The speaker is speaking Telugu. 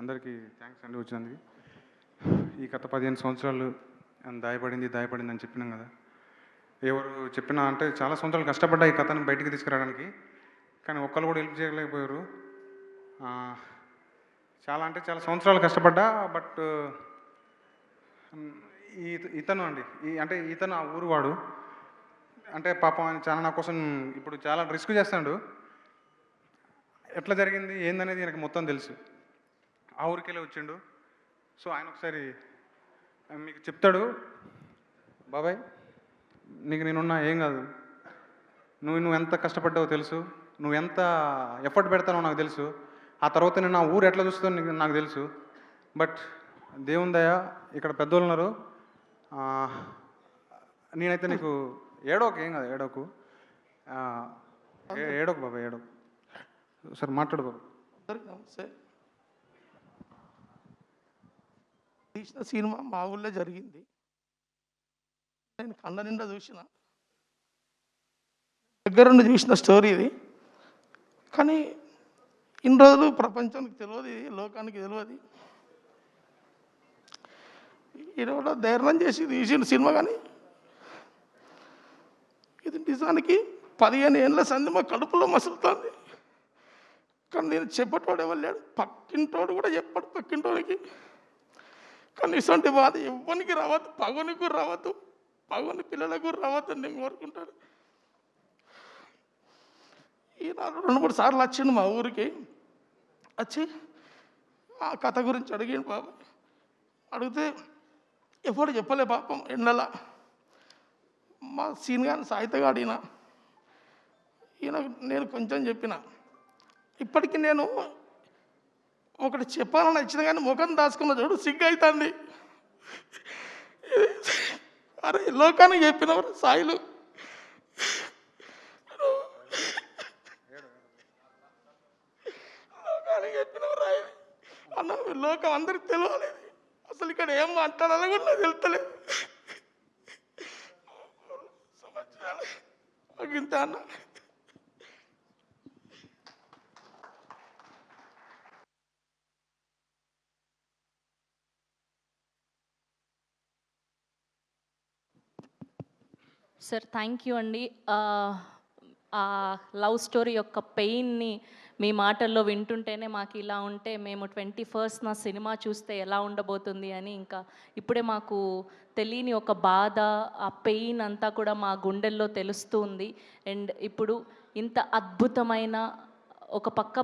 అందరికీ థ్యాంక్స్ అండి వచ్చినందుకు. ఈ గత 15 సంవత్సరాలు దాయపడింది అని చెప్పినాం కదా. ఎవరు చెప్పినా అంటే చాలా సంవత్సరాలు కష్టపడ్డా ఈ కథను బయటికి తీసుకురావడానికి, కానీ ఒక్కరు కూడా హెల్ప్ చేయలేకపోయారు. చాలా అంటే చాలా సంవత్సరాలు కష్టపడ్డా. బట్ ఇతను అండి ఇతను ఆ ఊరు వాడు. అంటే పాపం ఆయన చాలా నా కోసం ఇప్పుడు చాలా రిస్క్ చేస్తాడు. ఎట్లా జరిగింది ఏందనేది నాకు మొత్తం తెలుసు. ఆ ఊరికెళ్ళి వచ్చిండు. సో ఆయన ఒకసారి మీకు చెప్తాడు. బాబాయ్, నీకు నేనున్నా, ఏం కాదు. నువ్వు ఎంత కష్టపడ్డావో తెలుసు, నువ్వు ఎంత ఎఫర్ట్ పెడతానో నాకు తెలుసు. ఆ తర్వాత నేను నా ఊరు ఎట్లా చూస్తుందో నాకు తెలుసు. బట్ దేవుని దయ, ఇక్కడ పెద్దోళ్ళు ఉన్నారు. నేనైతే నీకు ఏడోకు, ఏం కాదు, ఏడోకు బాబాయ్, ఏడోకు. సరే మాట్లాడు బాబు. నమస్తే. తీసిన సినిమా మా ఊళ్ళో జరిగింది. నేను కళ్ళ నిండా చూసిన, దగ్గరుండి చూసిన స్టోరీ ఇది. కానీ ఇన్ని రోజులు ప్రపంచానికి తెలియదు, లోకానికి తెలియదు. ఈరోజు ధైర్యం చేసి తీసిన సినిమా. కానీ ఇది నిజానికి 15 ఏళ్ళ సంది మా కడుపులో మసులుతుంది. కానీ నేను చెప్పేటోడు ఎవరు లేడు, పక్కింటోడు కూడా చెప్పాడు పక్కింటోడికి. కానీ ఇటువంటి బాధ ఎవ్వరికి రావద్దు, పగునికి రావద్దు, పగుని పిల్లలకు రావద్దు నేను కోరుకుంటాను. ఈయన 2-3 సార్లు వచ్చిండు మా ఊరికి. వచ్చి ఆ కథ గురించి అడిగిండు బాబు. అడిగితే ఎప్పుడు చెప్పలే పాపం. ఎండల మా సీన్ గాని సాయితగాడు ఈయన నేను కొంచెం చెప్పిన. ఇప్పటికీ నేను ఒకటి చెప్పాలని వచ్చిన కానీ ముఖం దాచుకున్న చూడు, సిగ్గు అవుతుంది. అరే లోకానికి చెప్పినవారు సాయిలు, లోకానికి చెప్పినవారు అన్న. లోకం అందరికి తెలియలేదు. అసలు ఇక్కడ ఏం మాట్లాడాలో కూడా నాకు తెలుస్తలేదు. సంవత్సరాలు ఇంత అన్న. సార్ థ్యాంక్ యూ అండి. ఆ లవ్ స్టోరీ యొక్క పెయిన్ని మీ మాటల్లో వింటుంటేనే మాకు ఇలా ఉంటే మేము 21st సినిమా చూస్తే ఎలా ఉండబోతుంది అని ఇంకా ఇప్పుడే మాకు తెలియని ఒక బాధ, ఆ పెయిన్ అంతా కూడా మా గుండెల్లో తెలుస్తూ ఉంది. అండ్ ఇప్పుడు ఇంత అద్భుతమైన ఒక పక్క